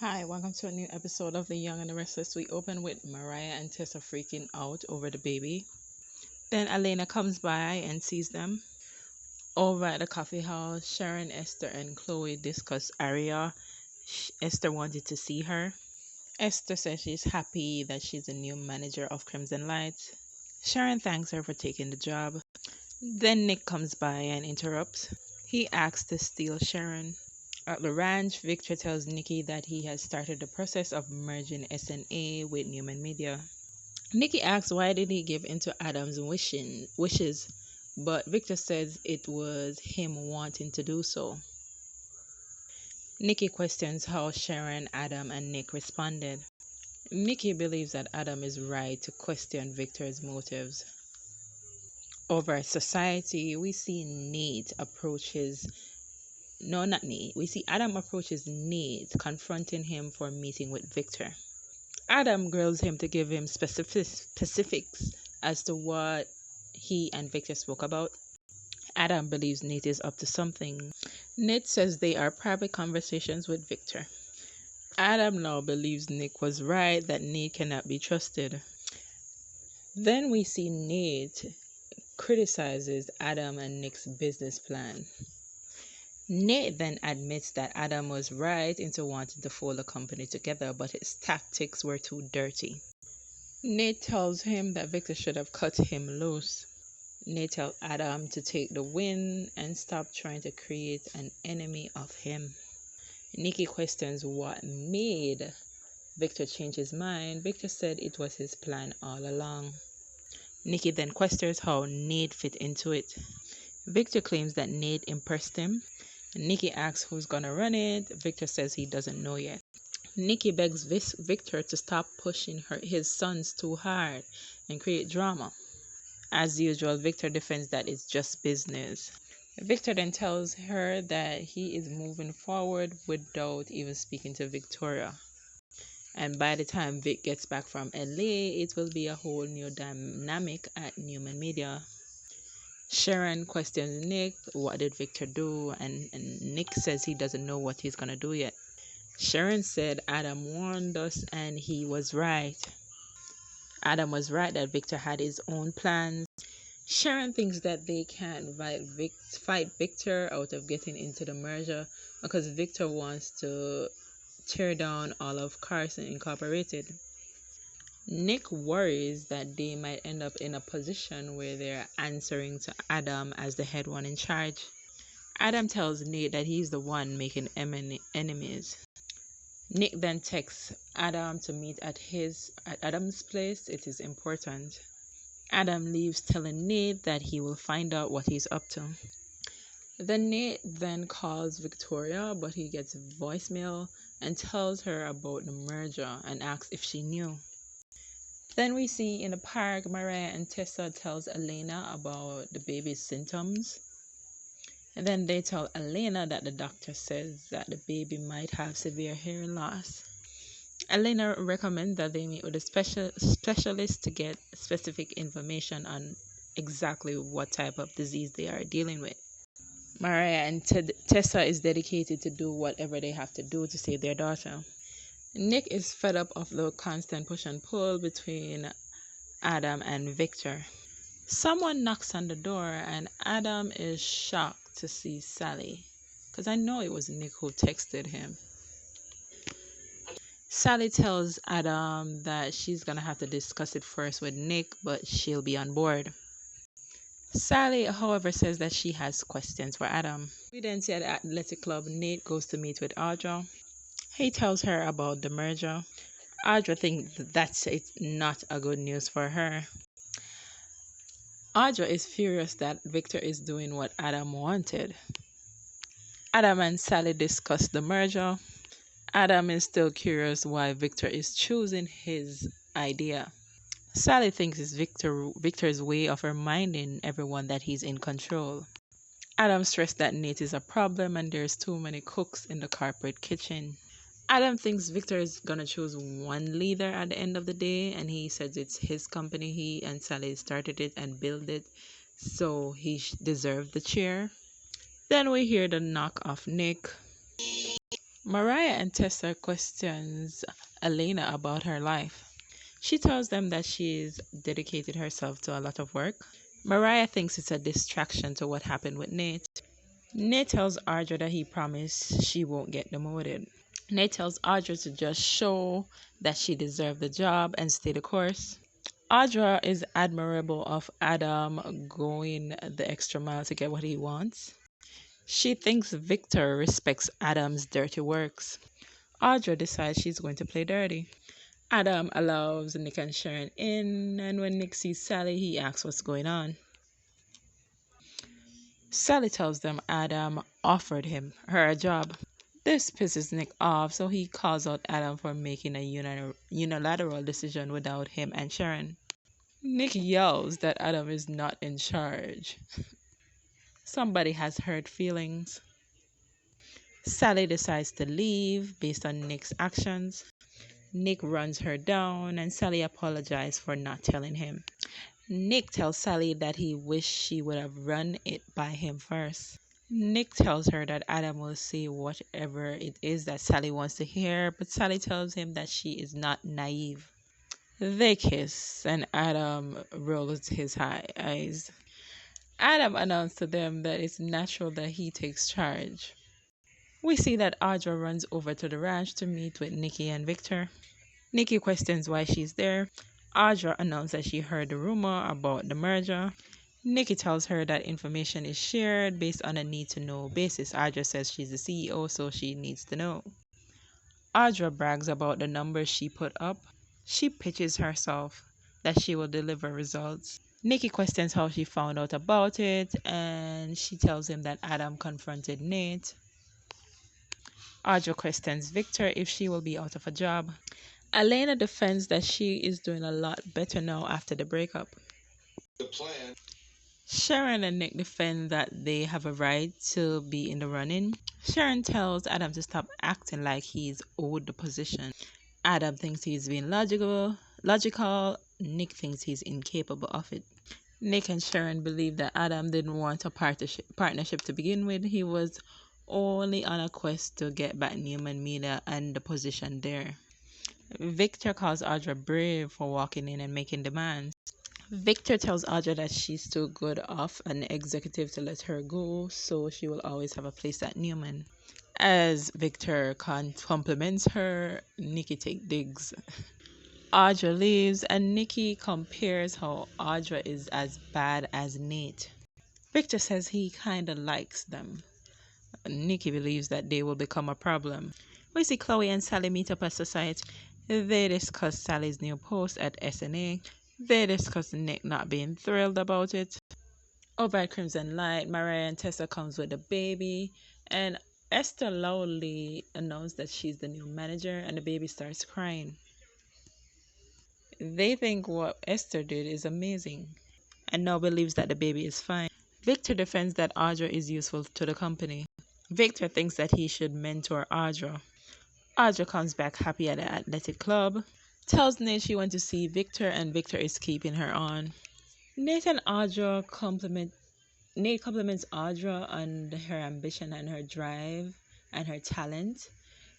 Hi, welcome to a new episode of The Young and the Restless. We open with Mariah and Tessa freaking out over the baby. Then Elena comes by and sees them. Over at the coffee house, Sharon, Esther, and Chloe discuss Aria. Esther wanted to see her. Esther says she's happy that she's the new manager of Crimson Lights. Sharon thanks her for taking the job. Then Nick comes by and interrupts. He asks to steal Sharon. At the ranch, Victor tells Nikki that he has started the process of merging SNA with Newman Media. Nikki asks why did he give into Adam's wishes, but Victor says it was him wanting to do so. Nikki questions how Sharon, Adam, and Nick responded. Nikki believes that Adam is right to question Victor's motives. Over at society, we see Nate approach his No, not Nate. We see Adam approaches Nate, confronting him for meeting with Victor. Adam grills him to give him specifics as to what he and Victor spoke about. Adam believes Nate is up to something. Nate says they are private conversations with Victor. Adam now believes Nick was right that Nate cannot be trusted. Then we see Nate criticizes Adam and Nick's business plan. Nate then admits that Adam was right into wanting to fold the company together, but his tactics were too dirty. Nate tells him that Victor should have cut him loose. Nate tells Adam to take the win and stop trying to create an enemy of him. Nikki questions what made Victor change his mind. Victor said it was his plan all along. Nikki then questions how Nate fit into it. Victor claims that Nate impressed him. Nikki asks who's gonna run it. Victor says he doesn't know yet. Nikki begs Victor to stop pushing his sons too hard and create drama. As usual, Victor defends that it's just business. Victor then tells her that he is moving forward without even speaking to Victoria. And by the time Vic gets back from LA, it will be a whole new dynamic at Newman Media. Sharon questions Nick, what did Victor do? And Nick says he doesn't know what he's going to do yet. Sharon said Adam warned us and he was right. Adam was right that Victor had his own plans. Sharon thinks that they can't fight Victor out of getting into the merger because Victor wants to tear down all of Carson Incorporated. Nick worries that they might end up in a position where they're answering to Adam as the head one in charge. Adam tells Nate that he's the one making enemies. Nick then texts Adam to meet at Adam's place. It is important. Adam leaves telling Nate that he will find out what he's up to. Then Nate then calls Victoria, but he gets voicemail and tells her about the merger and asks if she knew. Then we see in the park, Mariah and Tessa tells Elena about the baby's symptoms. And then they tell Elena that the doctor says that the baby might have severe hearing loss. Elena recommends that they meet with a specialist to get specific information on exactly what type of disease they are dealing with. Mariah and Tessa is dedicated to do whatever they have to do to save their daughter. Nick is fed up of the constant push and pull between Adam and Victor. Someone knocks on the door and Adam is shocked to see Sally, because I know it was Nick who texted him. Sally tells Adam that she's going to have to discuss it first with Nick, but she'll be on board. Sally, however, says that she has questions for Adam. We then see at the athletic club, Nate goes to meet with Audra. He tells her about the merger. Audra thinks that's not a good news for her. Audra is furious that Victor is doing what Adam wanted. Adam and Sally discuss the merger. Adam is still curious why Victor is choosing his idea. Sally thinks it's Victor's way of reminding everyone that he's in control. Adam stressed that Nate is a problem and there's too many cooks in the corporate kitchen. Adam thinks Victor is going to choose one leader at the end of the day, and he says it's his company. He and Sally started it and built it, so he deserved the chair. Then we hear the knock of Nick. Mariah and Tessa questions Elena about her life. She tells them that she's dedicated herself to a lot of work. Mariah thinks it's a distraction to what happened with Nate. Nate tells Audra that he promised she won't get demoted. Nate tells Audra to just show that she deserved the job and stay the course. Audra is admirable of Adam going the extra mile to get what he wants. She thinks Victor respects Adam's dirty works. Audra decides she's going to play dirty. Adam allows Nick and Sharon in, and when Nick sees Sally, he asks what's going on. Sally tells them Adam offered her a job. This pisses Nick off, so he calls out Adam for making a unilateral decision without him and Sharon. Nick yells that Adam is not in charge. Somebody has hurt feelings. Sally decides to leave based on Nick's actions. Nick runs her down and Sally apologizes for not telling him. Nick tells Sally that he wished she would have run it by him first. Nick tells her that Adam will say whatever it is that Sally wants to hear, but Sally tells him that she is not naive. They kiss and Adam rolls his eyes. Adam announced to them that it's natural that he takes charge. We see that Audra runs over to the ranch to meet with Nikki and Victor. Nikki questions why she's there. Audra announced that she heard the rumor about the merger. Nikki tells her that information is shared based on a need-to-know basis. Audra says she's the CEO, so she needs to know. Audra brags about the numbers she put up. She pitches herself that she will deliver results. Nikki questions how she found out about it, and she tells him that Adam confronted Nate. Audra questions Victor if she will be out of a job. Elena defends that she is doing a lot better now after the breakup. The plan. Sharon and Nick defend that they have a right to be in the running. Sharon tells Adam to stop acting like he's owed the position. Adam thinks he's being logical. Nick thinks he's incapable of it. Nick and Sharon believe that Adam didn't want a partnership to begin with. He was only on a quest to get back Newman Media and the position there. Victor calls Audra brave for walking in and making demands. Victor tells Audra that she's too good of an executive to let her go, so she will always have a place at Newman. As Victor compliments her, Nikki takes digs. Audra leaves and Nikki compares how Audra is as bad as Nate. Victor says he kinda likes them. Nikki believes that they will become a problem. We see Chloe and Sally meet up at Society. They discuss Sally's new post at SNA. They discuss Nick not being thrilled about it. Over at Crimson Light, Mariah and Tessa comes with the baby, and Esther loudly announced that she's the new manager, and the baby starts crying. They think what Esther did is amazing, and now believes that the baby is fine. Victor defends that Audra is useful to the company. Victor thinks that he should mentor Audra. Audra comes back happy at the athletic club, tells Nate she went to see Victor and Victor is keeping her on. Nate compliments Audra on her ambition and her drive and her talent.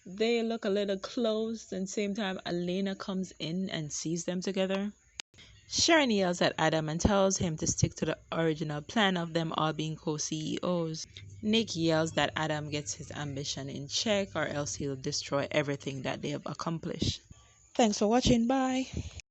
They look a little close, and same time Elena comes in and sees them together. Sharon yells at Adam and tells him to stick to the original plan of them all being co-CEOs. Nick yells that Adam gets his ambition in check or else he'll destroy everything that they have accomplished. Thanks for watching. Bye.